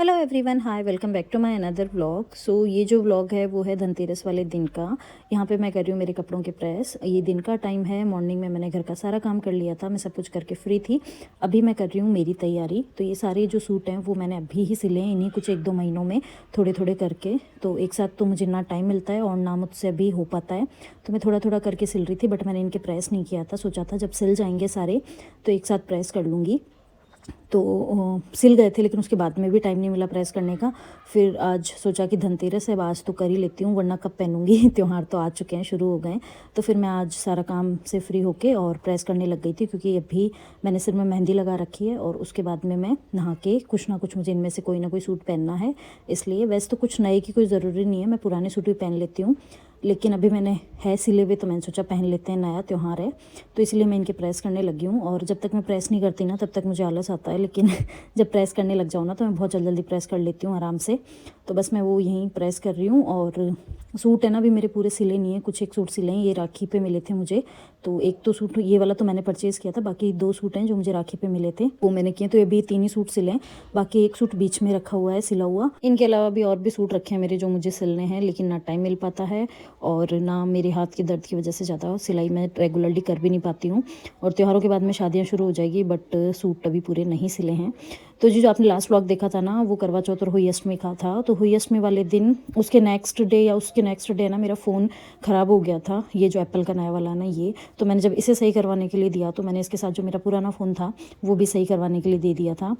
Hello everyone, hi, welcome back to my another vlog. So ये जो vlog है वो है धनतेरस वाले दिन का। यहाँ पे मैं कर रही हूँ मेरे कपड़ों के प्रेस। ये दिन का टाइम है, मॉर्निंग में मैंने घर का सारा काम कर लिया था, मैं सब कुछ करके फ्री थी। अभी मैं कर रही हूँ मेरी तैयारी। तो ये सारे जो सूट हैं वो मैंने अभी ही सिले हैं, इन्हीं कुछ 1-2 महीनों में, थोड़े थोड़े करके। तो एक साथ तो मुझे ना टाइम मिलता है और ना मुझसे अभी हो पाता है, तो मैं थोड़ा थोड़ा करके सिल रही थी। बट मैंने इनके प्रेस नहीं किया था, सोचा था जब सिल जाएंगे सारे तो एक साथ प्रेस कर लूँगी। तो सिल गए थे, लेकिन उसके बाद में भी टाइम नहीं मिला प्रेस करने का। फिर आज सोचा कि धनतेरस है, अब आज तो कर ही लेती हूँ, वरना कब पहनूंगी त्यौहार तो आ चुके हैं, शुरू हो गए। तो फिर मैं आज सारा काम से फ्री होके और प्रेस करने लग गई थी, क्योंकि अभी मैंने सिर में मेहंदी लगा रखी है और उसके बाद में मैं नहा के कुछ ना कुछ मुझे इनमें से कोई ना कोई सूट पहनना है। इसलिए वैसे तो कुछ नए की कोई ज़रूरी नहीं है, मैं पुराने सूट भी पहन लेती हूँ, लेकिन अभी मैंने है सिले हुए तो मैंने सोचा पहन लेते हैं, नया त्यौहार है। तो इसलिए मैं इनके प्रेस करने लगी हूँ। और जब तक मैं प्रेस नहीं करती ना तब तक मुझे आलस आता है, लेकिन जब प्रेस करने लग जाऊँ ना तो मैं बहुत जल्दी जल्दी प्रेस कर लेती हूँ आराम से। तो बस मैं वो यहीं प्रेस कर रही हूँ। और सूट है ना, अभी मेरे पूरे सिले नहीं है, कुछ एक सूट सिले हैं, ये राखी पे मिले थे मुझे। तो एक तो सूट ये वाला तो मैंने परचेज़ किया था, बाकी 2 सूट हैं जो मुझे राखी पे मिले थे वो मैंने किए। तो ये भी 3 ही सूट सिले हैं, बाकी एक सूट बीच में रखा हुआ है सिला हुआ। इनके अलावा भी और भी सूट रखे हैं मेरे जो मुझे सिलने हैं, लेकिन ना टाइम मिल पाता है और ना मेरे हाथ के दर्द की वजह से ज़्यादा सिलाई मैं रेगुलरली कर भी नहीं पाती हूँ। और त्योहारों के बाद में शादियाँ शुरू हो जाएगी, बट सूट अभी पूरे नहीं सिले हैं। तो जो आपने लास्ट व्लॉग देखा था ना, वो करवा चौथ और हुई अष्टमी का था। तो हुई अष्टमी वाले दिन उसके नेक्स्ट डे या उसके नेक्स्ट डे ना मेरा फ़ोन ख़राब हो गया था, ये जो एप्पल का नया वाला ना ये। तो मैंने जब इसे सही करवाने के लिए दिया तो मैंने इसके साथ जो मेरा पुराना फ़ोन था वो भी सही करवाने के लिए दे दिया था।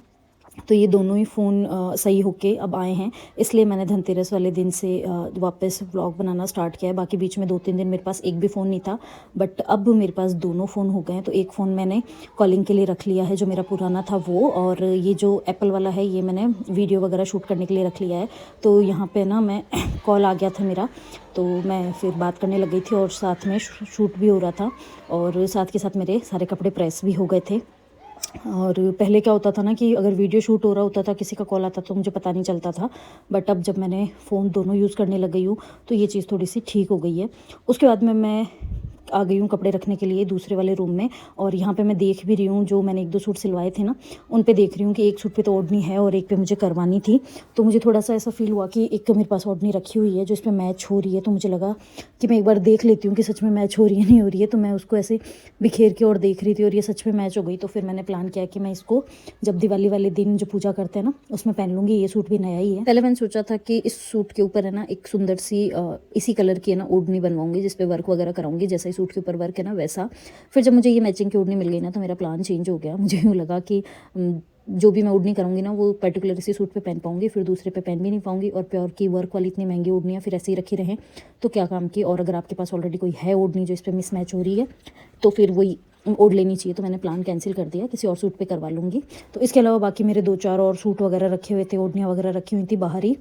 तो ये दोनों ही फ़ोन सही होके अब आए हैं, इसलिए मैंने धनतेरस वाले दिन से वापस व्लॉग बनाना स्टार्ट किया है। बाकी बीच में 2-3 दिन मेरे पास एक भी फ़ोन नहीं था, बट अब मेरे पास दोनों फ़ोन हो गए हैं। तो एक फ़ोन मैंने कॉलिंग के लिए रख लिया है जो मेरा पुराना था वो, और ये जो एप्पल वाला है ये मैंने वीडियो वगैरह शूट करने के लिए रख लिया है। तो यहाँ पे ना मैं कॉल आ गया था मेरा, तो मैं फिर बात करने लग गई थी और साथ में शूट भी हो रहा था, और साथ के साथ मेरे सारे कपड़े प्रेस भी हो गए थे। और पहले क्या होता था ना कि अगर वीडियो शूट हो रहा होता था, किसी का कॉल आता तो मुझे पता नहीं चलता था। बट अब जब मैंने फ़ोन दोनों यूज़ करने लग गई हूँ तो ये चीज़ थोड़ी सी ठीक हो गई है। उसके बाद में मैं आ गई हूँ कपड़े रखने के लिए दूसरे वाले रूम में। और यहाँ पे मैं देख भी रही हूँ, जो मैंने 1-2 सूट सिलवाए थे ना उन पे देख रही हूँ कि एक सूट पे तो ओढ़नी है और एक पे मुझे करवानी थी। तो मुझे थोड़ा सा ऐसा फील हुआ कि एक तो मेरे पास ओढ़नी रखी हुई है जो इस पर मैच हो रही है, तो मुझे लगा कि मैं एक बार देख लेती हूँ कि सच में मैच हो रही है नहीं हो रही है। तो मैं उसको ऐसे बिखेर के और देख रही थी और ये सच में मैच हो गई। तो फिर मैंने प्लान किया कि मैं इसको जब दिवाली वाले दिन जो पूजा करते हैं ना उसमें पहन लूँगी। ये सूट भी नया ही है। पहले मैंने सोचा था कि इस सूट के ऊपर है ना एक सुंदर सी इसी कलर की है ना ओढ़नी बनवाऊंगी, जिसपे वर्क वगैरह कराऊंगी, जैसा ही सूट के ऊपर वर्क है ना वैसा। फिर जब मुझे ये मैचिंग की ओढ़नी मिल गई ना तो मेरा प्लान चेंज हो गया। मुझे यूँ लगा कि जो भी मैं ओढ़नी करूँगी ना वो पर्टिकुलर इसी सूट पे पहन पाऊँगी, फिर दूसरे पे पहन भी नहीं पाऊँगी। और प्योर की वर्क वाली इतनी महंगी ओढ़नियाँ फिर ऐसे ही रखी रहें तो क्या काम की। और अगर आपके पास ऑलरेडी कोई है ओढ़नी जो इस पर मिसमैच हो रही है तो फिर वही ओढ़ लेनी चाहिए। तो मैंने प्लान कैंसिल कर दिया, किसी और सूट पे करवा लूँगी। तो इसके अलावा बाकी मेरे 2-4 और सूट वगैरह रखे हुए थे, ओढ़नियाँ वगैरह रखी हुई थी बाहर ही।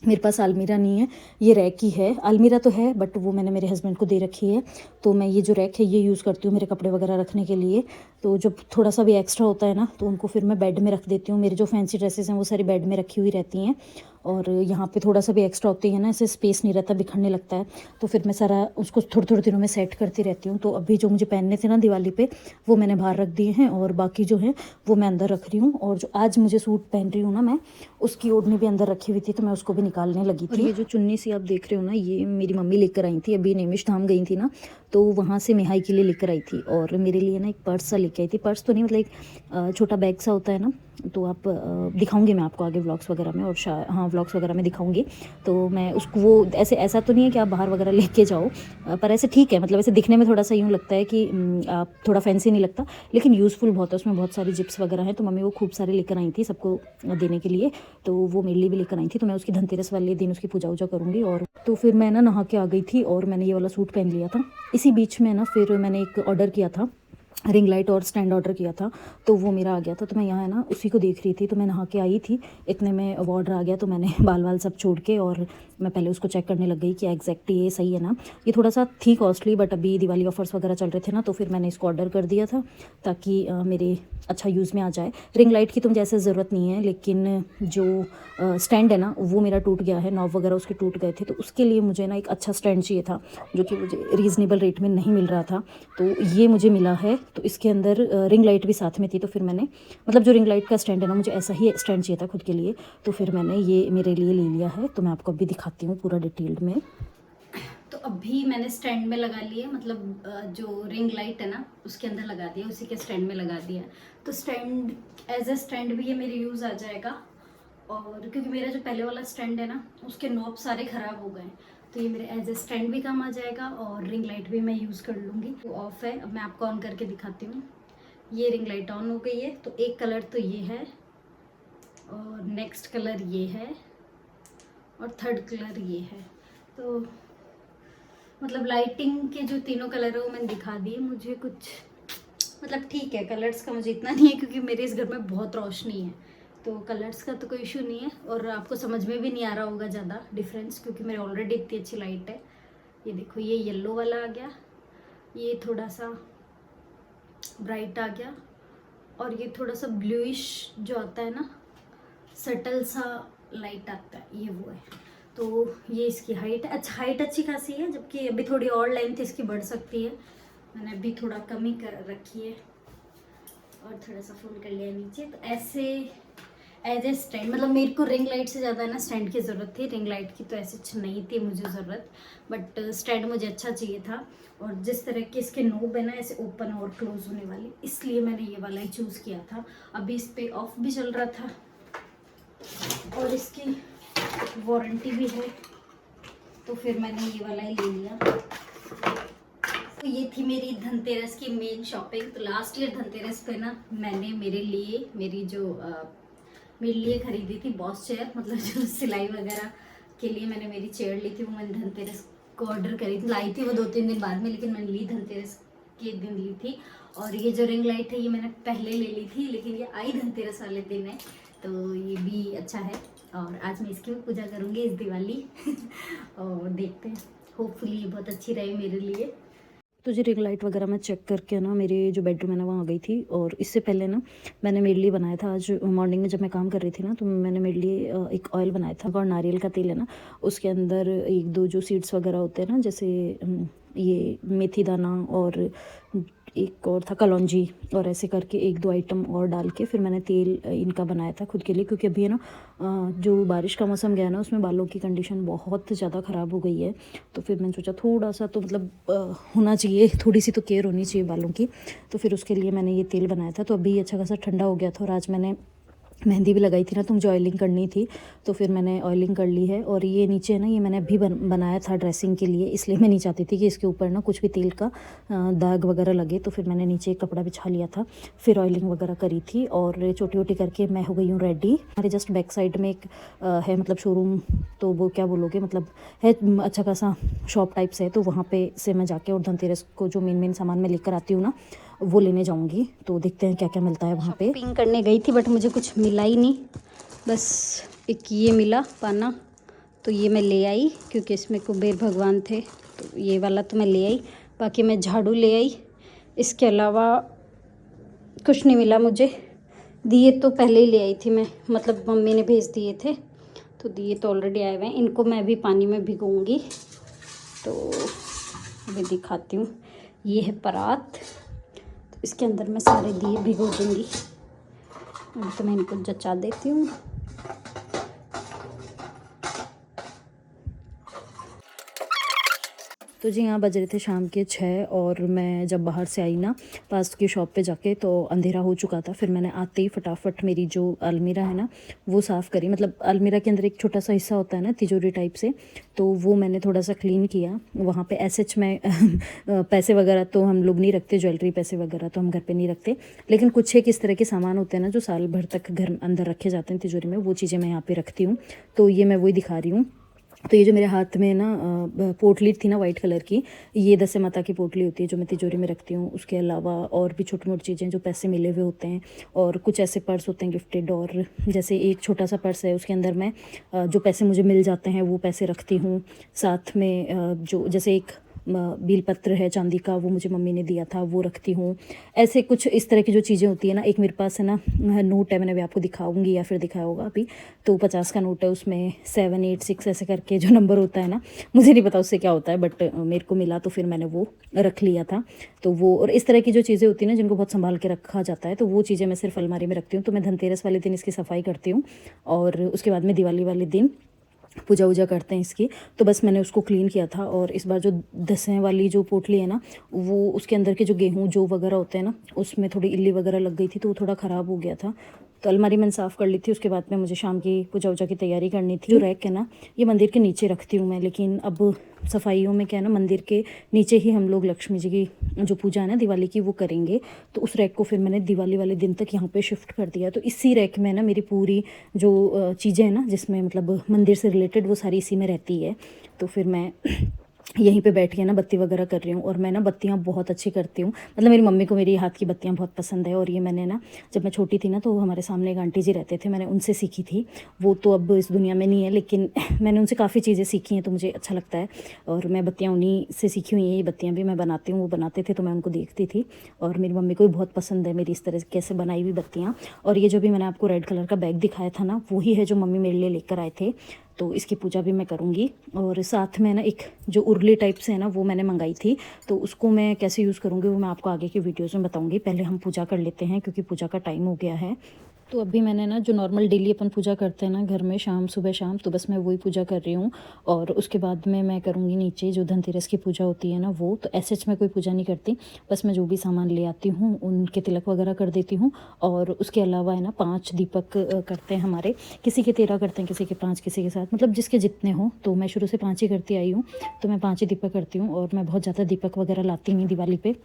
मेरे पास अलमीरा नहीं है, ये रैक ही है। अलमीरा तो है बट वो मैंने मेरे हस्बैंड को दे रखी है। तो मैं ये जो रैक है ये यूज़ करती हूँ मेरे कपड़े वगैरह रखने के लिए। तो जब थोड़ा सा भी एक्स्ट्रा होता है ना तो उनको फिर मैं बेड में रख देती हूँ। मेरे जो फैंसी ड्रेसेस हैं वो सारी बेड में रखी हुई रहती हैं। और यहाँ पे थोड़ा सा भी एक्स्ट्रा होती है ना, ऐसे स्पेस नहीं रहता, बिखरने लगता है, तो फिर मैं सारा उसको थोड़े थोड़े दिनों में सेट करती रहती हूँ। तो अभी जो मुझे पहनने थे ना दिवाली पे वो मैंने बाहर रख दिए हैं, और बाकी जो है वो मैं अंदर रख रही हूँ। और जो आज मुझे सूट पहन रही हूँ ना मैं, उसकी ओढ़नी भी अंदर रखी हुई थी तो मैं उसको भी निकालने लगी थी। और ये जो चुन्नी सी आप देख रहे हो ना, ये मेरी मम्मी लेकर आई थी। अभी नेमिश धाम गई थी ना तो वहाँ से मिहाई के लिए लेकर आई थी, और मेरे लिए ना एक पर्स सा लेकर आई थी। पर्स तो नहीं, मतलब एक छोटा बैग सा होता है ना, तो आप दिखाऊंगी मैं आपको आगे व्लॉग्स वगैरह में, और हाँ व्लॉग्स वगैरह में दिखाऊंगी। तो मैं उसको वो ऐसे, ऐसा तो नहीं है कि आप बाहर वगैरह लेके जाओ, पर ऐसे ठीक है, मतलब ऐसे दिखने में थोड़ा सा यूँ लगता है कि आप थोड़ा फैंसी नहीं लगता, लेकिन यूज़फुल बहुत है। उसमें बहुत सारी जिप्स वगैरह हैं, तो मम्मी वो खूब सारे लेकर आई थी सबको देने के लिए। तो वो मेरे लिए भी लेकर आई थी। तो मैं उसकी धनतेरस वाले दिन उसकी पूजा वूजा करूँगी। और तो फिर मैं ना नहा के आ गई थी और मैंने ये वाला सूट पहन लिया था। इसी बीच में ना फिर मैंने एक ऑर्डर किया था, रिंग लाइट और स्टैंड ऑर्डर किया था, तो वो मेरा आ गया था। तो मैं यहाँ है ना उसी को देख रही थी, तो मैं नहा के आई थी, इतने में वो ऑर्डर आ गया। तो मैंने बाल वाल सब छोड़ के और मैं पहले उसको चेक करने लग गई कि एग्जैक्ट ये सही है ना। ये थोड़ा सा थी कॉस्टली, बट अभी दिवाली ऑफर्स वगैरह चल रहे थे ना, तो फिर मैंने इसको ऑर्डर कर दिया था ताकि मेरे अच्छा यूज़ में आ जाए। रिंग लाइट की तो मुझे ऐसे ज़रूरत नहीं है, लेकिन जो स्टैंड है ना वो मेरा टूट गया है, नॉब वगैरह उसके टूट गए थे, तो उसके लिए मुझे ना एक अच्छा स्टैंड चाहिए था जो कि मुझे रीज़नेबल रेट में नहीं मिल रहा था। तो ये मुझे मिला है तो इसके अंदर रिंग लाइट भी साथ में थी, तो फिर मैंने मतलब जो रिंग लाइट का स्टैंड है ना, मुझे ऐसा ही स्टैंड चाहिए था खुद के लिए, तो फिर मैंने ये मेरे लिए ले लिया है। तो मैं आपको अभी दिखाती हूँ पूरा डिटेल्ड में। तो अभी मैंने स्टैंड में लगा लिए, मतलब जो रिंग लाइट है ना उसके अंदर लगा दिया, उसी के स्टैंड में लगा दिया। तो स्टैंड एज अ स्टैंड भी ये मेरे यूज़ आ जाएगा, और क्योंकि मेरा जो पहले वाला स्टैंड है ना उसके नॉब सारे ख़राब हो गए, तो ये मेरे एज ए स्टैंड भी काम आ जाएगा और रिंग लाइट भी मैं यूज़ कर लूँगी। तो ऑफ है, अब मैं आपको ऑन करके दिखाती हूँ। ये रिंग लाइट ऑन हो गई है। तो एक कलर तो ये है, और नेक्स्ट कलर ये है, और थर्ड कलर ये है। तो मतलब लाइटिंग के जो तीनों कलर है वो मैंने दिखा दिए। मुझे कुछ मतलब ठीक है, कलर्स का मुझे इतना नहीं है क्योंकि मेरे इस घर में बहुत रोशनी है, तो कलर्स का तो कोई इशू नहीं है, और आपको समझ में भी नहीं आ रहा होगा ज़्यादा डिफरेंस, क्योंकि मेरे ऑलरेडी इतनी अच्छी लाइट है। ये देखो, ये येलो वाला आ गया, ये थोड़ा सा ब्राइट आ गया, और ये थोड़ा सा ब्लूइश जो आता है ना, सटल सा लाइट आता है, ये वो है। तो ये इसकी हाइट है। अच्छा, हाइट अच्छी खासी है, जबकि अभी थोड़ी और लेंथ इसकी बढ़ सकती है। मैंने अभी थोड़ा कम ही कर रखी है, और थोड़ा सा फोल्ड कर लिया नीचे। तो ऐसे एज ए स्टैंड, मतलब मेरे को रिंग लाइट से ज़्यादा ना स्टैंड की ज़रूरत थी। रिंग लाइट की तो ऐसे नहीं थी मुझे ज़रूरत, बट स्टैंड मुझे अच्छा चाहिए था। और जिस तरह के इसके नोब है ना ऐसे ओपन और क्लोज होने वाले, इसलिए मैंने ये वाला ही चूज़ किया था। अभी इस पर ऑफ भी चल रहा था, और इसकी वारंटी भी है, तो फिर मैंने ये वाला ही ले लिया। तो ये थी मेरी धनतेरस की मेन शॉपिंग। तो लास्ट ईयर धनतेरस पे ना मैंने मेरे लिए मेरे लिए खरीदी थी बॉस चेयर, मतलब जो सिलाई वगैरह के लिए मैंने मेरी चेयर ली थी, वो मैंने धनतेरस को ऑर्डर करी थी। लाई थी वो 2-3 दिन बाद में, लेकिन मैंने ली धनतेरस के दिन ली थी। और ये जो रिंग लाइट है ये मैंने पहले ले ली थी, लेकिन ये आई धनतेरस वाले दिन है, तो ये भी अच्छा है। और आज मैं इसकी भी पूजा करूँगी इस दिवाली और देखते हैं, होपफुली ये बहुत अच्छी रहे मेरे लिए। तो जी रिंग लाइट वगैरह मैं चेक करके ना मेरे जो बेडरूम है ना वहाँ गई थी, और इससे पहले ना मैंने मेरे लिए बनाया था। आज मॉर्निंग में जब मैं काम कर रही थी ना, तो मैंने मेरे लिए एक ऑयल बनाया था, और नारियल का तेल है ना उसके अंदर 1-2 जो सीड्स वगैरह होते हैं ना, जैसे ये मेथी दाना, और एक और था कलौंजी, और ऐसे करके 1-2 आइटम और डाल के फिर मैंने तेल इनका बनाया था खुद के लिए। क्योंकि अभी है ना जो बारिश का मौसम गया ना, उसमें बालों की कंडीशन बहुत ज़्यादा ख़राब हो गई है। तो फिर मैंने सोचा थोड़ा सा तो मतलब होना चाहिए, थोड़ी सी तो केयर होनी चाहिए बालों की। तो फिर उसके लिए मैंने ये तेल बनाया था। तो अभी अच्छा खासा ठंडा हो गया था, और आज मैंने मेहंदी भी लगाई थी ना, तो मुझे ऑयलिंग करनी थी, तो फिर मैंने ऑयलिंग कर ली है। और ये नीचे है ना, ये मैंने अभी बनाया था ड्रेसिंग के लिए, इसलिए मैं नहीं चाहती थी कि इसके ऊपर ना कुछ भी तेल का दाग वगैरह लगे। तो फिर मैंने नीचे एक कपड़ा बिछा लिया था, फिर ऑयलिंग वगैरह करी थी, और छोटी छोटी करके मैं हो गई हूँ रेडी। हमारे जस्ट बैक साइड में एक है मतलब शोरूम, तो वो क्या बोलोगे, मतलब है अच्छा खासा शॉप टाइप्स है, तो वहाँ पे से मैं जाके और धनतेरस को जो मेन सामान मैं लेकर आती हूँ ना, वो लेने जाऊंगी। तो देखते हैं क्या क्या मिलता है वहाँ पे। शॉपिंग करने गई थी, बट मुझे कुछ मिला ही नहीं, बस एक ये मिला पाना, तो ये मैं ले आई क्योंकि इसमें कुबेर भगवान थे, तो ये वाला तो मैं ले आई। बाकी मैं झाड़ू ले आई, इसके अलावा कुछ नहीं मिला मुझे। दिए तो पहले ही ले आई थी मैं, मतलब मम्मी ने भेज दिए थे, तो दिए तो ऑलरेडी आए हुए हैं। इनको मैं भी पानी में भिगोऊंगी, तो अभी दिखाती हूँ। ये है परात, इसके अंदर मैं सारे दिए भिगो दूँगी। अभी तो मैं इनको जचा देती हूँ। तो जी यहाँ बज रहे थे शाम के 6, और मैं जब बाहर से आई ना पास की शॉप पे जाके, तो अंधेरा हो चुका था। फिर मैंने आते ही फटाफट मेरी जो अलमीरा है ना वो साफ़ करी। मतलब अलमीरा के अंदर एक छोटा सा हिस्सा होता है ना तिजोरी टाइप से, तो वो मैंने थोड़ा सा क्लीन किया। वहाँ पे एसएच में पैसे वगैरह तो हम लोग नहीं रखते, ज्वेलरी पैसे वगैरह तो हम घर पर नहीं रखते, लेकिन कुछ एक इस तरह के सामान होते हैं ना जो साल भर तक घर अंदर रखे जाते हैं तिजोरी में, वो चीज़ें मैं यहाँ पर रखती हूँ। तो ये मैं वही दिखा रही हूँ। तो ये जो मेरे हाथ में ना पोटली थी ना वाइट कलर की, ये दशे माता की पोटली होती है जो मैं तिजोरी में रखती हूँ। उसके अलावा और भी छोटी मोटी चीज़ें जो पैसे मिले हुए होते हैं, और कुछ ऐसे पर्स होते हैं गिफ्टेड, और जैसे एक छोटा सा पर्स है उसके अंदर मैं जो पैसे मुझे मिल जाते हैं वो पैसे रखती हूँ। साथ में जो जैसे एक बेलपत्र है चांदी का, वो मुझे मम्मी ने दिया था, वो रखती हूँ। ऐसे कुछ इस तरह की जो चीज़ें होती है ना, एक मेरे पास है ना नोट है, मैंने अभी आपको दिखाऊंगी या फिर दिखाया होगा अभी, तो 50 का नोट है, उसमें 786 ऐसे करके जो नंबर होता है ना, मुझे नहीं पता उससे क्या होता है, बट मेरे को मिला तो फिर मैंने वो रख लिया था। तो वो और इस तरह की जो चीज़ें होती हैं ना जिनको बहुत संभाल के रखा जाता है, तो वो चीज़ें मैं सिर्फ अलमारी में रखती हूँ। तो मैं धनतेरस वाले दिन इसकी सफाई करती हूँ और उसके बाद में दिवाली वाले दिन पूजा वूजा करते हैं इसकी। तो बस मैंने उसको क्लीन किया था। और इस बार जो दसें वाली जो पोटली है ना, वो उसके अंदर के जो गेहूँ जो वगैरह होते हैं ना, उसमें थोड़ी इल्ली वगैरह लग गई थी, तो वो थोड़ा ख़राब हो गया था। तो अलमारी मैंने साफ़ कर ली थी। उसके बाद में मुझे शाम की पूजा वूजा की तैयारी करनी थी। जो रैक है ना, ये मंदिर के नीचे रखती हूँ मैं, लेकिन अब सफाइयों में क्या है ना, मंदिर के नीचे ही हम लोग लक्ष्मी जी की जो पूजा है ना दिवाली की, वो करेंगे। तो उस रैक को फिर मैंने दिवाली वाले दिन तक यहाँ पे शिफ्ट कर दिया। तो इसी रैक में ना मेरी पूरी जो चीज़ें हैं ना, जिसमें मतलब मंदिर से रिलेटेड, वो सारी इसी में रहती है। तो फिर मैं यहीं पे बैठ के ना बत्ती वगैरह कर रही हूँ। और मैं ना बत्तियाँ बहुत अच्छी करती हूँ, मतलब मेरी मम्मी को मेरी हाथ की बत्तियाँ बहुत पसंद है। और ये मैंने ना जब मैं छोटी थी ना, तो हमारे सामने एक आंटी जी रहते थे, मैंने उनसे सीखी थी। वो तो अब इस दुनिया में नहीं है, लेकिन मैंने उनसे काफ़ी चीज़ें सीखी हैं, तो मुझे अच्छा लगता है। और मैं बत्तियाँ उन्हीं से सीखी हुई हैं। ये बत्तियाँ भी मैं बनाती हूँ, वो बनाते थे तो मैं उनको देखती थी। और मेरी मम्मी को भी बहुत पसंद है मेरी इस तरह कैसे बनाई हुई बत्तियाँ। और ये जो भी मैंने आपको रेड कलर का बैग दिखाया था ना, वही है जो मम्मी मेरे लिए लेकर आए थे। तो इसकी पूजा भी मैं करूँगी। और साथ में ना एक जो उर्ली टाइप से है ना, वो मैंने मंगाई थी, तो उसको मैं कैसे यूज़ करूँगी वो मैं आपको आगे की वीडियोज़ में बताऊँगी। पहले हम पूजा कर लेते हैं, क्योंकि पूजा का टाइम हो गया है। तो अभी मैंने ना जो नॉर्मल डेली अपन पूजा करते हैं ना घर में, शाम सुबह शाम, तो बस मैं वही पूजा कर रही हूँ। और उसके बाद में मैं करूँगी नीचे जो धनतेरस की पूजा होती है ना, वो तो ऐसे मैं कोई पूजा नहीं करती। बस मैं जो भी सामान ले आती हूँ उनके तिलक वगैरह कर देती हूँ। और उसके अलावा है ना 5 दीपक करते हैं हमारे, किसी के 13 करते हैं, किसी के 5, किसी के 7, मतलब जिसके जितने हों। तो मैं शुरू से 5 ही करती आई हूँ, तो मैं 5 ही दीपक करती हूँ। और मैं बहुत ज़्यादा दीपक वगैरह लाती नहीं दिवाली पे,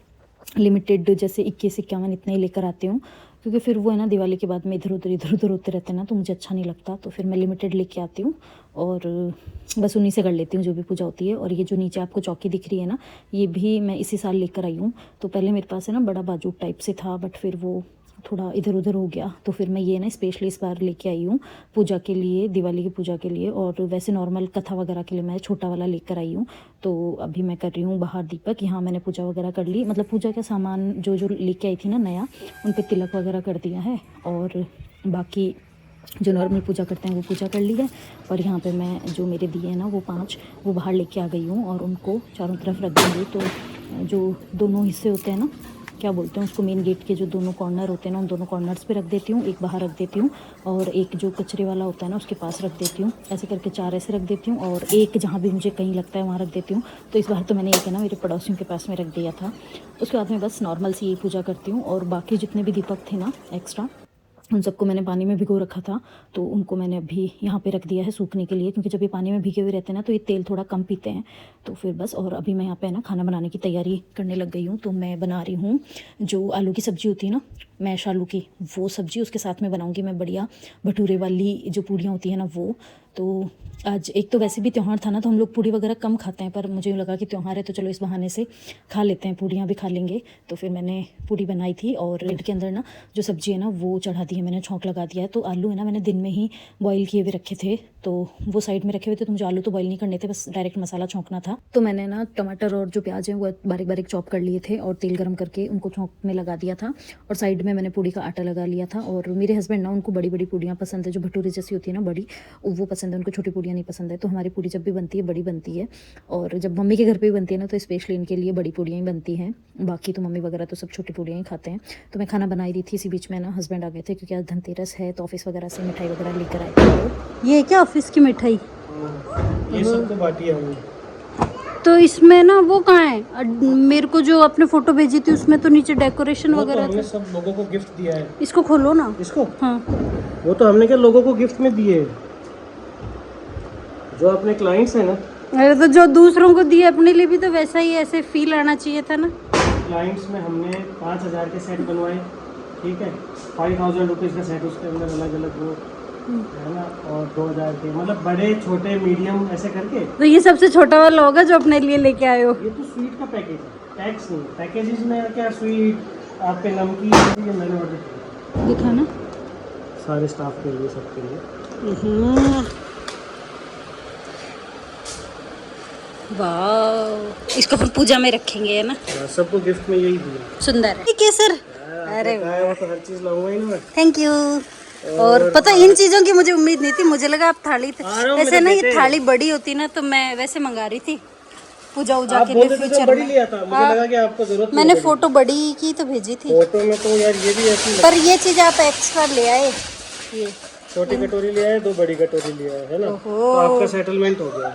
लिमिटेड जैसे 21-51 इतना ही लेकर आती हूँ। क्योंकि फिर वो है ना दिवाली के बाद में इधर उधर होते रहते हैं ना, तो मुझे अच्छा नहीं लगता। तो फिर मैं लिमिटेड लेके आती हूँ और बस उन्हीं से कर लेती हूँ जो भी पूजा होती है। और ये जो नीचे आपको चौकी दिख रही है ना, ये भी मैं इसी साल लेकर आई हूँ। तो पहले मेरे पास है ना बड़ा बाजू टाइप से था, बट फिर वो थोड़ा इधर उधर हो गया, तो फिर मैं ये ना स्पेशली इस बार लेके आई हूँ पूजा के लिए, दिवाली की पूजा के लिए। और वैसे नॉर्मल कथा वगैरह के लिए मैं छोटा वाला लेकर आई हूँ। तो अभी मैं कर रही हूँ बाहर दीपक। यहाँ मैंने पूजा वगैरह कर ली, मतलब पूजा का सामान जो जो लेके आई थी ना नया, उन पर तिलक वगैरह कर दिया है। और बाकी जो नॉर्मल पूजा करते हैं वो पूजा कर ली है। और यहाँ पे मैं जो मेरे दिए हैं ना वो 5, वो बाहर लेके आ गई हूँ और उनको चारों तरफ रख दूँगी। तो जो दोनों हिस्से होते हैं ना, क्या बोलते हैं उसको, मेन गेट के जो दोनों कॉर्नर होते हैं ना, उन दोनों कॉर्नर्स पे रख देती हूँ। एक बाहर रख देती हूँ और एक जो कचरे वाला होता है ना उसके पास रख देती हूँ। ऐसे करके 4 ऐसे रख देती हूँ और एक जहाँ भी मुझे कहीं लगता है वहाँ रख देती हूँ। तो इस बार तो मैंने एक है ना मेरे पड़ोसियों के पास में रख दिया था। उसके बाद में बस नॉर्मल सी ये पूजा करती हूँ। और बाकी जितने भी दीपक थे ना एक्स्ट्रा, उन सबको मैंने पानी में भिगो रखा था, तो उनको मैंने अभी यहाँ पे रख दिया है सूखने के लिए। क्योंकि जब ये पानी में भीगे हुए रहते हैं ना, तो ये तेल थोड़ा कम पीते हैं। तो फिर बस, और अभी मैं यहाँ पे ना खाना बनाने की तैयारी करने लग गई हूँ। तो मैं बना रही हूँ जो आलू की सब्ज़ी होती है ना, मैश आलू की, वो सब्ज़ी उसके साथ में बनाऊँगी मैं बढ़िया भटूरे वाली जो पूड़ियाँ होती हैं ना वो। तो आज एक तो वैसे भी त्यौहार था ना, तो हम लोग पूड़ी वगैरह कम खाते हैं, पर मुझे लगा कि त्यौहार है तो चलो इस बहाने से खा लेते हैं, पूड़ियाँ भी खा लेंगे। तो फिर मैंने पूड़ी बनाई थी और ब्रेड के अंदर ना जो सब्ज़ी है ना वो चढ़ा दी है मैंने, छौंक लगा दिया है। तो आलू है ना मैंने दिन में ही बॉईल किए हुए रखे थे, तो वो साइड में रखे हुए थे, तो मुझे आलू तो बॉईल नहीं करने थे, बस डायरेक्ट मसाला छौंकना था। तो मैंने ना टमाटर और जो प्याज है वो बारीक बारीक चॉप कर लिए थे और तेल गर्म करके उनको छौंक में लगा दिया था। और साइड में मैंने पूड़ी का आटा लगा लिया था। और मेरे हस्बैंड ना, उनको बड़ी बड़ी पूड़ियाँ पसंद है, जो भटूरे जैसी होती है ना बड़ी, वो पसंद है उनको, छोटी पूड़ियाँ नहीं पसंद है। तो हमारी पूड़ी जब भी बनती है बड़ी बनती है। और जब मम्मी के घर पे भी बनती है ना, तो स्पेशली इनके लिए बड़ी पूड़ियाँ ही बनती हैं। बाकी तो मम्मी वगैरह तो सब छोटी पूड़ियाँ ही खाते हैं। तो मैं खाना बनाई रही थी, इसी बीच में ना हस्बैंड आ गए थे, क्योंकि आज धनतेरस है, तो ऑफिस वगैरह से मिठाई वगैरह लेकर आए थे वो। ये क्या ऑफिस की मिठाई? ये सबको बाटी है हमने। तो इसमें ना वो कहाँ है? मेरे को जो आपने फोटो भेजी थी उसमें तो नीचे डेकोरेशन वो तो वगैरह हमने था। सब लोगों को गिफ्ट दिया है। इसको खोलो ना। इसको? हाँ। वो तो हमने क्या लोगों को गिफ्ट में दिए, जो अपने क्लाइंट्स हैं ना। अरे तो जो दूसरों को दिए अपने लिए भी तो वैसा ही ऐसे फील आना चाहिए था ना। क्लाइंट्स में हमने 5000 के सेट बनवाए, ठीक है, 5000 रुपीज़ का सेट, उसके अंदर अलग अलग वो है ना, और 2000 के, मतलब बड़े छोटे मीडियम ऐसे करके। तो ये सबसे छोटा वाला होगा जो अपने लिए लेके आए हो? ये तो स्वीट का पैकेज है, टैक्स नहीं। पैकेजेस में क्या स्वीट, आपके नमकीन, ये मैंने ऑर्डर किया, दिखाना सारे स्टाफ के लिए, सबके लिए। वाह, इसको अपन पूजा में रखेंगे है ना। सबको गिफ्ट में यही दिया। सुंदर है केसर। अरे वो तो हर चीज लाऊंगा ही ना। Thank you. और पता इन चीजों की मुझे उम्मीद नहीं थी, मुझे लगा आप थाली वैसे ना ये थाली बड़ी होती ना तो मैं वैसे मंगा रही थी पूजा उजा के लिए फ्यूचर में। लिया था, मुझे लगा कि आपको जरूरत नहीं। मैंने फोटो बड़ी की तो भेजी थी। फोटो में तो यार ये भी ऐसी पर ये चीज आप एक्स्ट्रा ले आए, ये छोटी कटोरी ले आए, 2 बड़ी कटोरी ले आए, है ना। तो आपका सेटलमेंट हो गया।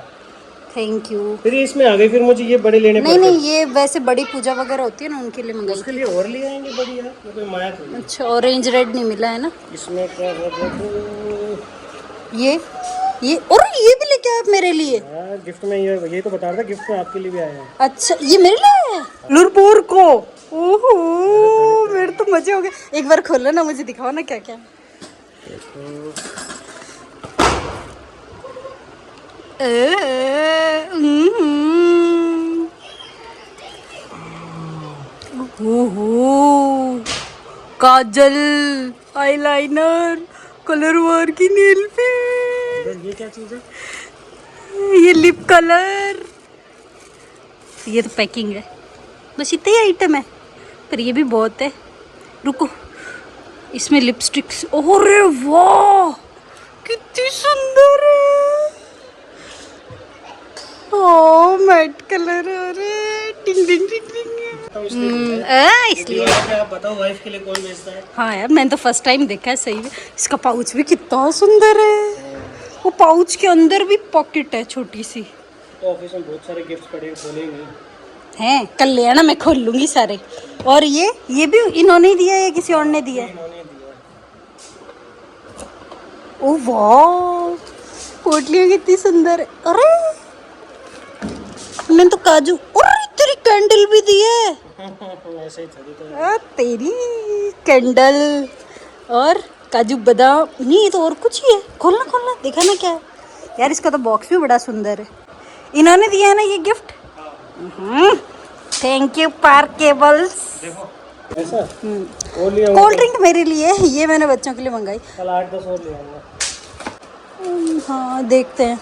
Thank you. फिर ये इसमें आ गई, फिर मुझे ये बड़े लेने नहीं नहीं, ये वैसे बड़ी पूजा वगैरह होती है ना उनके लिए मंगाई। उसके लिए और ले आएंगे बड़ी यार, वो कोई माया थोड़ी। अच्छा, ऑरेंज रेड नहीं मिला है ना इसमें क्या है? ये और ये भी लेके आए आप मेरे लिए। गिफ्ट में ये तो बता रहा था, गिफ्ट में आपके लिए भी आया है। अच्छा, ये मेरे लिए है नूरपुर को। ओहो, मेरे तो मजे हो गए। एक बार खोलो ना, मुझे दिखाओ ना क्या क्या। ओहो, काजल, आईलाइनर, कलर वार की नेल पेंट, ये क्या चीज है? ये लिप कलर। ये तो पैकिंग है, बस इतने ही आइटम है, पर ये भी बहुत है। रुको, इसमें लिपस्टिक्स। अरे वाह, कितनी सुंदर है। ओ मैट कलर, अरे टिंग टिंग टिंग टिंग। इसलिए आप बताओ वाइफ के लिए कौन बेचता है? हाँ यार, मैंने तो फर्स्ट टाइम देखा है सही में। इसका पाउच भी कितना सुंदर है। वो पाउच के अंदर भी पॉकेट है छोटी सी। तो ऑफिस में बहुत सारे गिफ्ट्स पड़े खोलेंगे हैं, कल ले आना, मैं खोल लूंगी सारे। और ये भी इन्होंने ही दिया है या किसी और ने दिया है? ओ वाह, पोटलियाँ कितनी सुंदर है। अरे मैंने तो काजू और तेरी कैंडल भी दी है। ऐसे ही था तो। तेरी कैंडल और काजू बादाम। नहीं, ये तो और कुछ ही है। खोलना खोलना, देखा ना क्या है यार। इसका तो बॉक्स भी बड़ा सुंदर है। इन्होंने दिया है ना ये gift. Thank you park cables. देखो ऐसा कोल्ड ड्रिंक मेरे लिए, ये मैंने बच्चों के लिए मंगाई। कल 8-10 और ले आऊंगा। हाँ देखते हैं,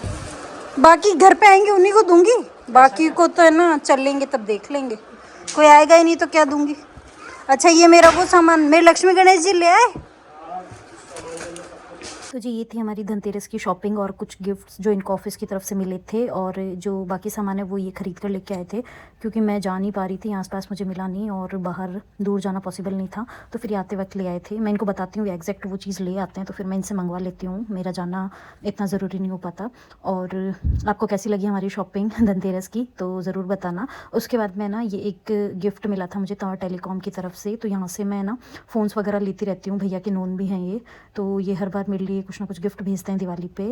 बाकी घर पे आएंगे उन्हीं को दूंगी, बाकी को तो है ना चलेंगे तब देख लेंगे। कोई आएगा ही नहीं तो क्या दूंगी। अच्छा, ये मेरा वो सामान मेरे लक्ष्मी गणेश जी ले आए। तो जी, ये थी हमारी धनतेरस की शॉपिंग और कुछ गिफ्ट्स जो इनको ऑफिस की तरफ से मिले थे, और जो बाकी सामान है वो ये ख़रीद कर लेके आए थे, क्योंकि मैं जा नहीं पा रही थी, आसपास मुझे मिला नहीं और बाहर दूर जाना पॉसिबल नहीं था, तो फिर आते वक्त ले आए थे। मैं इनको बताती हूँ एग्जैक्ट वो चीज़ ले आते हैं, तो फिर मैं इनसे मंगवा लेती हूँ, मेरा जाना इतना ज़रूरी नहीं हो पाता। और आपको कैसी लगी हमारी शॉपिंग धनतेरस की तो ज़रूर बताना। उसके बाद मैं ना, ये एक गिफ्ट मिला था मुझे टावर टेलीकॉम की तरफ से, तो यहाँ से मैं ना फ़ोन्स वगैरह लेती रहती हूँ, भैया के नोन भी हैं ये, तो ये हर बार मेरे लिए कुछ ना कुछ गिफ्ट भेजते हैं दिवाली पे।